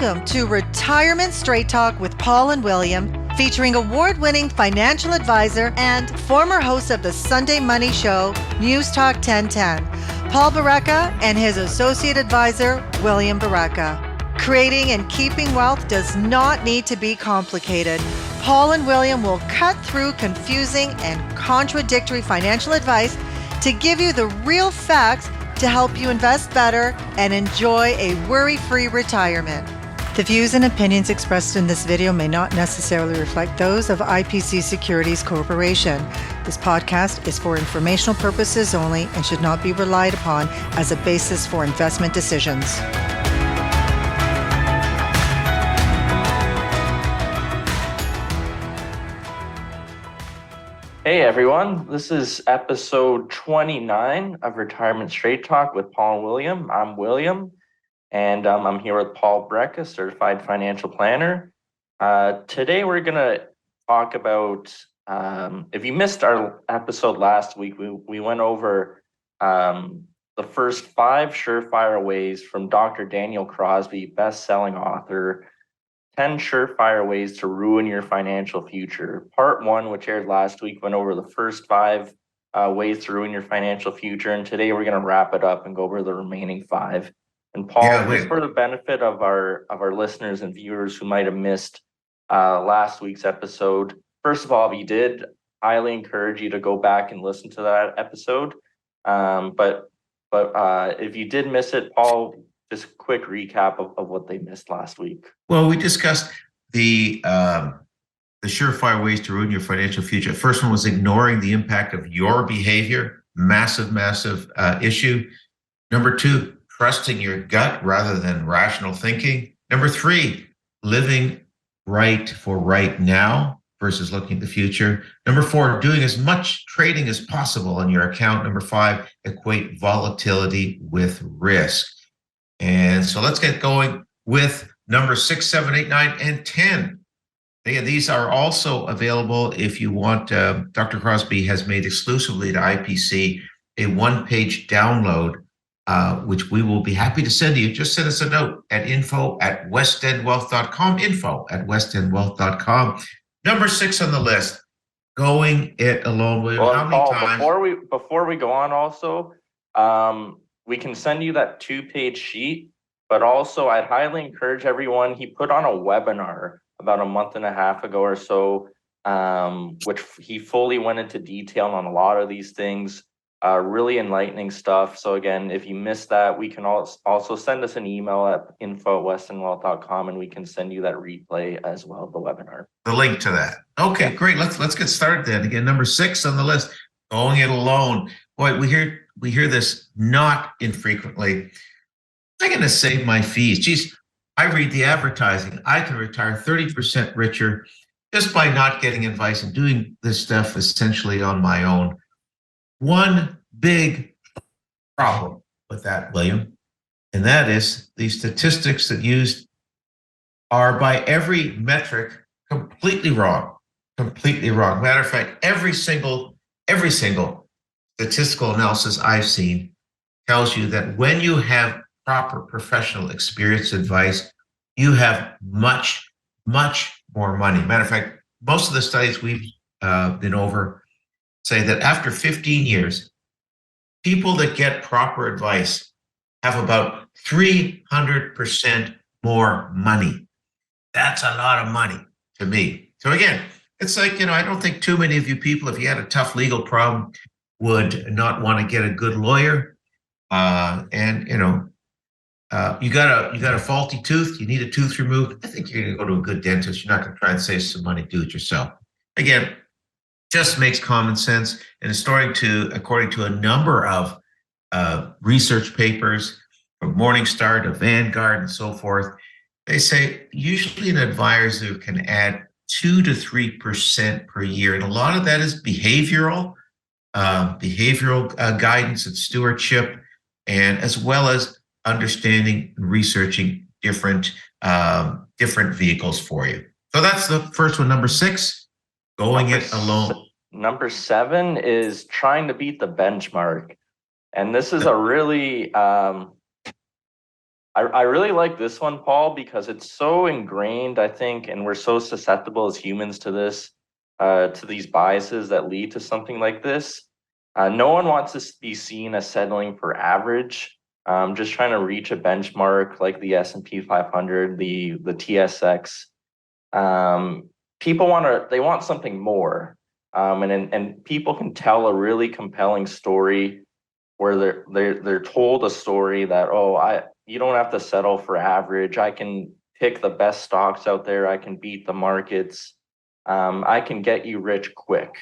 Welcome to Retirement Straight Talk with Paul and William, featuring award-winning financial advisor and former host of the Sunday Money Show, News Talk 1010, Paul Barreca, and his associate advisor, William Barreca. Creating and keeping wealth does not need to be complicated. Paul and William will cut through confusing and contradictory financial advice to give you the real facts to help you invest better and enjoy a worry-free retirement. The views and opinions expressed in this video may not necessarily reflect those of IPC Securities Corporation. This podcast is for informational purposes only and should not be relied upon as a basis for investment decisions. Hey everyone, this is episode 29 of Retirement Straight Talk with Paul and William. I'm William, and I'm here with Paul Barreca, certified financial planner. Today we're going to talk about, if you missed our episode last week, we went over the first 5 surefire ways from Dr. Daniel Crosby, best-selling author, 10 surefire ways to ruin your financial future. Part 1, which aired last week, went over the first 5 ways to ruin your financial future. And today we're going to wrap it up and go over the remaining 5. And Paul, just for the benefit of our listeners and viewers who might have missed last week's episode, first of all, if you did, highly encourage you to go back and listen to that episode. But if you did miss it, Paul, just a quick recap of what they missed last week. Well, we discussed the surefire ways to ruin your financial future. First one was ignoring the impact of your behavior. Massive issue. Number 2, trusting your gut rather than rational thinking. Number 3, living right for right now versus looking at the future. Number 4, doing as much trading as possible on your account. Number 5, equate volatility with risk. And so let's get going with number 6, 7, 8, 9, and 10. These are also available if you want. Dr. Crosby has made exclusively to IPC a one-page download, which we will be happy to send to you. Just send us a note at info@westendwealth.com, info@westendwealth.com. Number 6 on the list, going it alone. Well, how many times? Before we go on also, we can send you that 2-page sheet, but also I'd highly encourage everyone. He put on a webinar about a month and a half ago or so, which he fully went into detail on a lot of these things, really enlightening stuff. So again, if you missed that, we can also send us an email at info@westendwealth.com and we can send you that replay as well, the webinar. The link to that. Okay, great. Let's get started then. Again, number 6 on the list, going it alone. Boy, we hear this not infrequently. I'm going to save my fees. Geez, I read the advertising. I can retire 30% richer just by not getting advice and doing this stuff essentially on my own. One big problem with that, William, and that is the statistics that used are by every metric completely wrong. Completely wrong. Matter of fact, every single statistical analysis I've seen tells you that when you have proper professional experience advice, you have much more money. Matter of fact, most of the studies we've been over say that after 15 years, people that get proper advice have about 300% more money. That's a lot of money to me. So again, it's like, I don't think too many of you people, if you had a tough legal problem, would not want to get a good lawyer. You got a faulty tooth, you need a tooth removed. I think you're going to go to a good dentist. You're not going to try and save some money, do it yourself. Again, just makes common sense. And according to a number of research papers from Morningstar to Vanguard and so forth, they say usually an advisor can add 2 to 3% per year. And a lot of that is behavioral guidance and stewardship, and as well as understanding and researching different vehicles for you. So that's the first one, number 6, going it alone. Number 7 is trying to beat the benchmark. And this is a really, I I really like this one, Paul, because it's so ingrained, I think, and we're so susceptible as humans to this, to these biases that lead to something like this. No one wants to be seen as settling for average, just trying to reach a benchmark like the S&P 500, the TSX. People they want something more, and people can tell a really compelling story where they're told a story that, you don't have to settle for average. I can pick the best stocks out there. I can beat the markets. I can get you rich quick.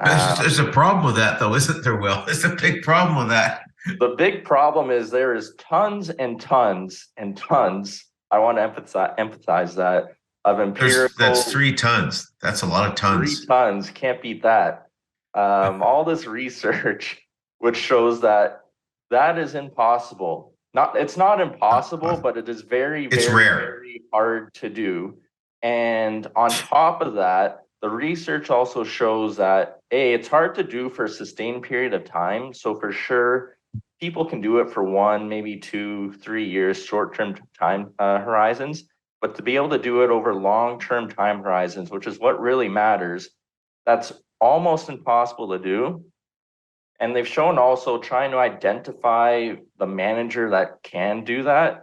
There's a problem with that, though, isn't there, Will? There's a big problem with that. The big problem is there is tons and tons and tons. I want to emphasize that of empirical. That's 3 tons. That's a lot of tons. 3 tons, can't beat that. All this research, which shows that is impossible. It's not impossible, but it is very, it's very, rare. very hard to do. And on top of that, the research also shows that it's hard to do for a sustained period of time. So for sure, people can do it for 1, maybe 2, 3 years, short-term time horizons. But to be able to do it over long-term time horizons, which is what really matters, that's almost impossible to do. And they've shown also trying to identify the manager that can do that.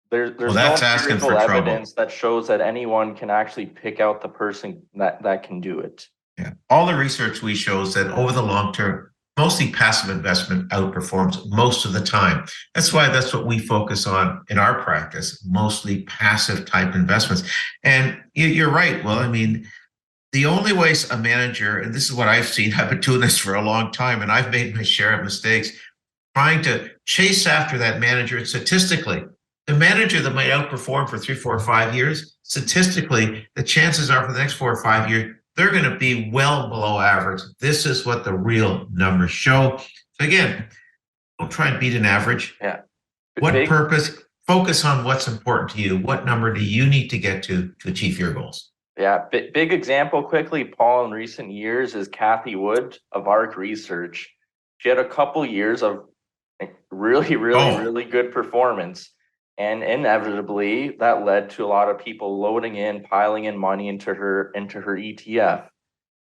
There's no empirical evidence that shows that anyone can actually pick out the person that can do it. Yeah, all the research we shows that over the long term, mostly passive investment outperforms most of the time. That's what we focus on in our practice, mostly passive type investments. And you're right. Well, I mean, the only way a manager, and this is what I've seen, I've been doing this for a long time, and I've made my share of mistakes, trying to chase after that manager. Statistically, the manager that might outperform for 3, 4, or 5 years, statistically, the chances are for the next 4 or 5 years, they're going to be well below average. This is what the real numbers show. So again, don't try and beat an average. Yeah. What purpose? Focus on what's important to you. What number do you need to get to achieve your goals? Yeah, big example quickly, Paul, in recent years is Kathy Wood of ARC Research. She had a couple years of really good performance. And inevitably, that led to a lot of people piling in money into her ETF.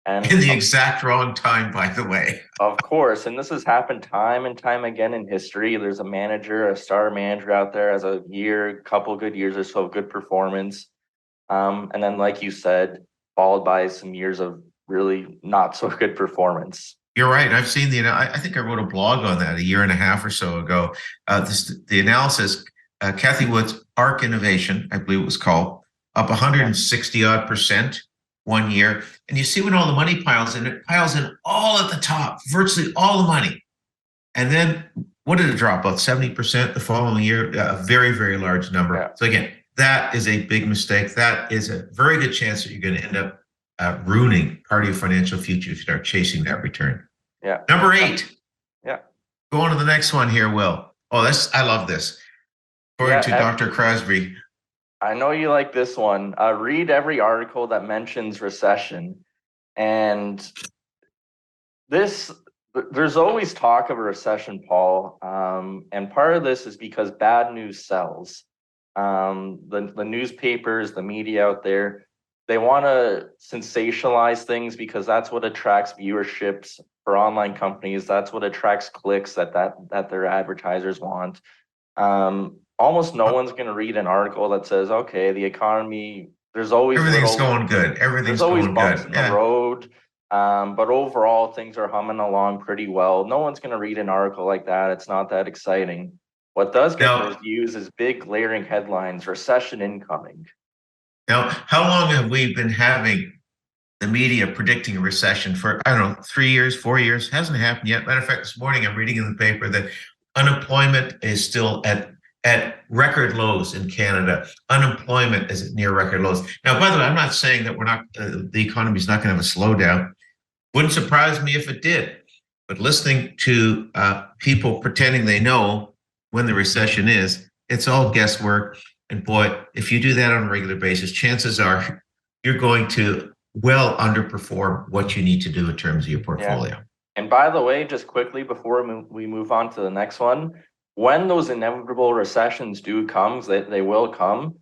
And in the exact wrong time, by the way. Of course, and this has happened time and time again in history. There's a star manager out there has a couple good years or so of good performance. And then, like you said, followed by some years of really not so good performance. You're right. I've seen I think I wrote a blog on that 1.5 years or so ago. The analysis, Kathy Wood's ARC Innovation, I believe it was called, up 160 odd % 1 year. And you see when all the money piles in, it piles in all at the top, virtually all the money. And then what did it drop? About 70% the following year, a very, very large number. Yeah. So again, that is a big mistake. That is a very good chance that you're going to end up ruining part of your financial future if you start chasing that return. Yeah. Number 8. Yeah. Go on to the next one here, Will. I love this. According to Dr. Crosby. I know you like this one. Read every article that mentions recession. And there's always talk of a recession, Paul. And part of this is because bad news sells. The newspapers, the media out there, they want to sensationalize things because that's what attracts viewerships for online companies. That's what attracts clicks that their advertisers want. Almost no one's going to read an article that says, okay, the economy, everything's going good. Everything's going good. Bumps in the road. But overall, things are humming along pretty well. No one's going to read an article like that. It's not that exciting. What does get those views is big glaring headlines, recession incoming. Now, how long have we been having the media predicting a recession for, 3 years, 4 years? Hasn't happened yet. Matter of fact, this morning I'm reading in the paper that unemployment is still at record lows in Canada. Unemployment is at near record lows. Now, by the way, I'm not saying that the economy's not going to have a slowdown. Wouldn't surprise me if it did. But listening to people pretending they know when the recession is, it's all guesswork. And boy, if you do that on a regular basis, chances are you're going to well underperform what you need to do in terms of your portfolio. Yeah. And by the way, just quickly before we move on to the next one, when those inevitable recessions do come, they will come,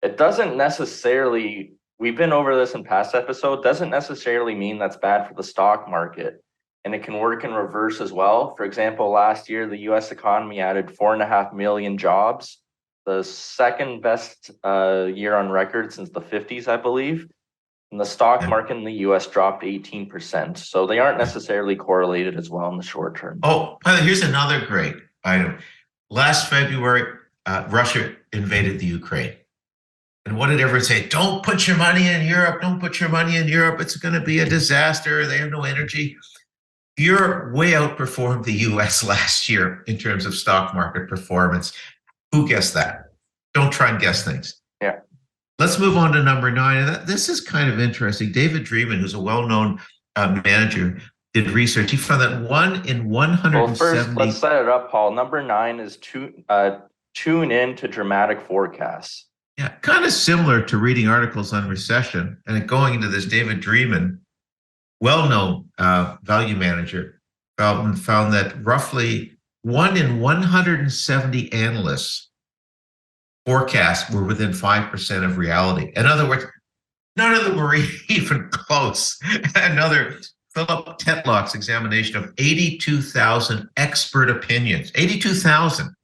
it doesn't necessarily, we've been over this in past episodes, doesn't necessarily mean that's bad for the stock market. And it can work in reverse as well. For example, last year, the US economy added 4.5 million jobs, the second best year on record since the 50s, I believe. And the stock market in the US dropped 18%. So they aren't necessarily correlated as well in the short term. Oh, here's another great item. Last February, Russia invaded the Ukraine. And what did everyone say? Don't put your money in Europe. Don't put your money in Europe. It's going to be a disaster. They have no energy. Europe way outperformed the US last year in terms of stock market performance. Who guessed that? Don't try and guess things. Yeah. Let's move on to number 9. And this is kind of interesting. David Dreaman, who's a well-known manager, did research. He found that 1 in 170. Well, first, let's set it up, Paul. Number 9 is tune in to dramatic forecasts. Yeah, kind of similar to reading articles on recession and going into this. David Dreaman, well-known value manager, found that roughly 1 in 170 analysts forecasts were within 5% of reality. In other words, none of them were even close. Another Philip Tetlock's examination of 82,000 expert opinions, 82,000,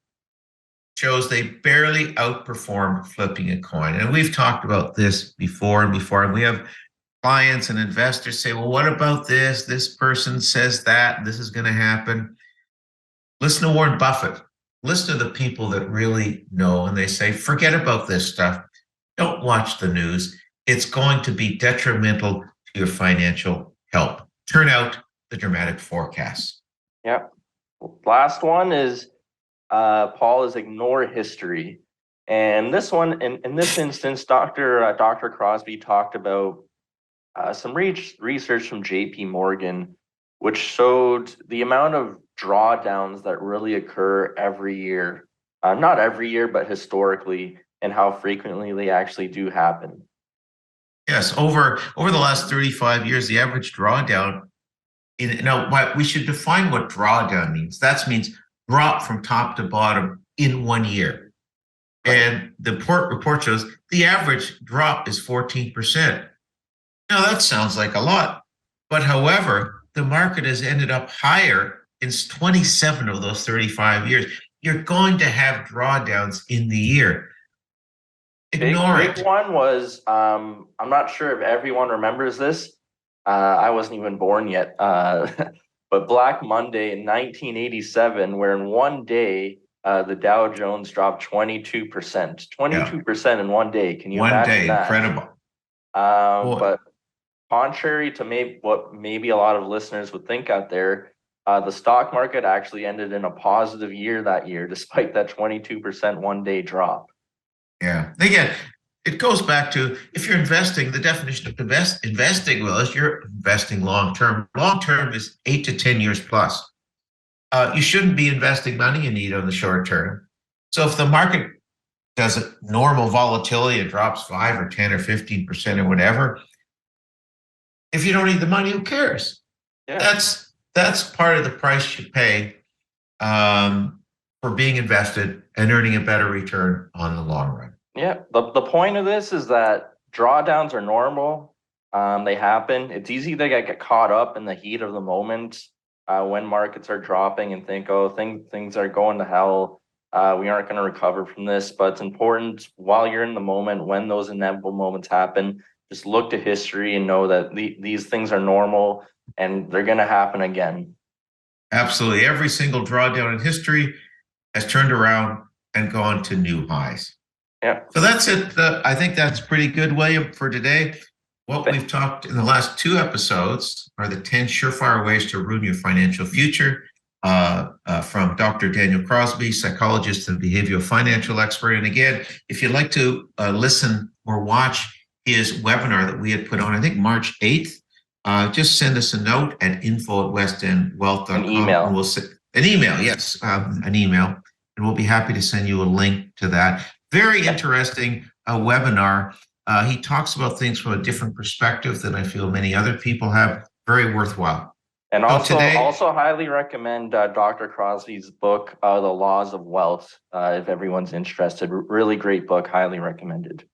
shows they barely outperform flipping a coin. And we've talked about this before, and we have clients and investors say, well, what about this? This person says that, this is going to happen. Listen to Warren Buffett. Listen to the people that really know, and they say, forget about this stuff. Don't watch the news. It's going to be detrimental to your financial health. Turn out the dramatic forecasts. Yep. Last one is, Paul, is ignore history. And this one, in this instance, Dr. Crosby talked about some research from JP Morgan, which showed the amount of drawdowns that really occur every year. Not every year, but historically, and how frequently they actually do happen. Yes, over the last 35 years, the average drawdown, we should define what drawdown means. That means drop from top to bottom in 1 year. And the report shows the average drop is 14%. Now, that sounds like a lot. But however, the market has ended up higher in 27 of those 35 years. You're going to have drawdowns in the year. Ignore it. Big one was, I'm not sure if everyone remembers this. I wasn't even born yet. But Black Monday in 1987, where in one day, the Dow Jones dropped 22%. 22% in 1 day. Can you imagine that? Incredible. But contrary to what maybe a lot of listeners would think out there, the stock market actually ended in a positive year that year, despite that 22% 1 day drop. Yeah. Again, it goes back to, if you're investing, the definition of investing, well, is you're investing long-term. Long-term is 8 to 10 years plus. You shouldn't be investing money you need on the short term. So if the market does a normal volatility, it drops 5 or 10 or 15% or whatever, if you don't need the money, who cares? Yeah. That's part of the price you pay for being invested and earning a better return on the long run. Yeah, the point of this is that drawdowns are normal. They happen. It's easy to get caught up in the heat of the moment when markets are dropping and think, oh, things are going to hell. We aren't going to recover from this. But it's important while you're in the moment, when those inevitable moments happen, just look to history and know that these things are normal and they're going to happen again. Absolutely. Every single drawdown in history has turned around and gone to new highs. Yeah. So that's it. I think that's pretty good, William, for today. What we've talked in the last 2 episodes are the 10 surefire ways to ruin your financial future from Dr. Daniel Crosby, psychologist and behavioral financial expert. And again, if you'd like to listen or watch his webinar that we had put on, I think March 8th, just send us a note at info@westendwealth.com. An email. And an email, yes, an email. And we'll be happy to send you a link to that. Very interesting webinar. He talks about things from a different perspective than I feel many other people have. Very worthwhile. And So also, today- also highly recommend Dr. Crosby's book, The Laws of Wealth, if everyone's interested. Really great book, highly recommended.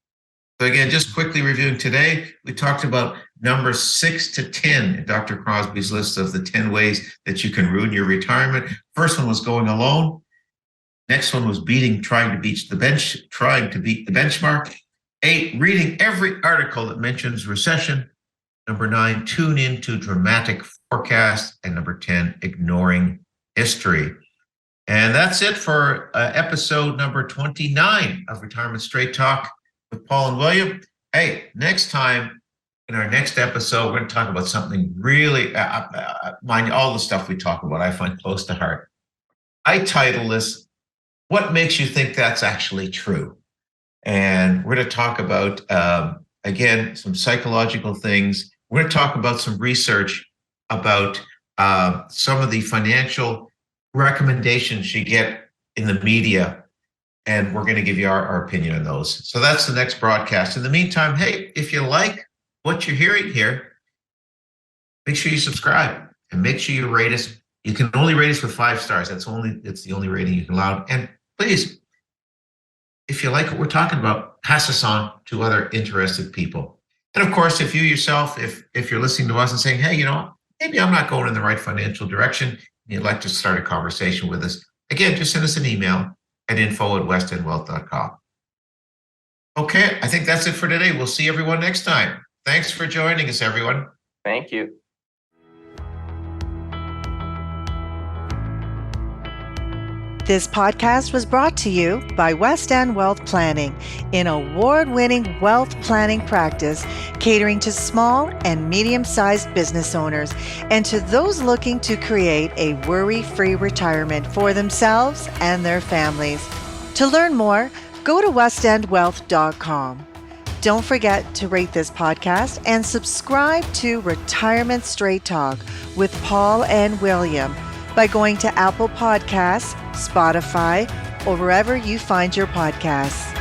So again, just quickly reviewing today, we talked about numbers 6 to 10 in Dr. Crosby's list of the 10 ways that you can ruin your retirement. First one was going alone. Next one was trying to beat the benchmark. 8, reading every article that mentions recession. Number 9, tune into dramatic forecasts. And number 10, ignoring history. And that's it for episode number 29 of Retirement Straight Talk with Paul and William. Hey, next time, in our next episode, we're going to talk about something really, mind you, all the stuff we talk about, I find close to heart. I title this, What Makes You Think That's Actually True? And we're going to talk about, again, some psychological things. We're going to talk about some research about some of the financial recommendations you get in the media. And we're going to give you our opinion on those. So that's the next broadcast. In the meantime, hey, if you like what you're hearing here, make sure you subscribe and make sure you rate us. You can only rate us with 5 stars. It's the only rating you can allow. And please, if you like what we're talking about, pass us on to other interested people. And of course, if you yourself, if you're listening to us and saying, hey, you know what, maybe I'm not going in the right financial direction, and you'd like to start a conversation with us, again, just send us an email at info@westendwealth.com. Okay, I think that's it for today. We'll see everyone next time. Thanks for joining us, everyone. Thank you. This podcast was brought to you by West End Wealth Planning, an award-winning wealth planning practice catering to small and medium-sized business owners and to those looking to create a worry-free retirement for themselves and their families. To learn more, go to westendwealth.com. Don't forget to rate this podcast and subscribe to Retirement Straight Talk with Paul and William by going to Apple Podcasts, Spotify, or wherever you find your podcasts.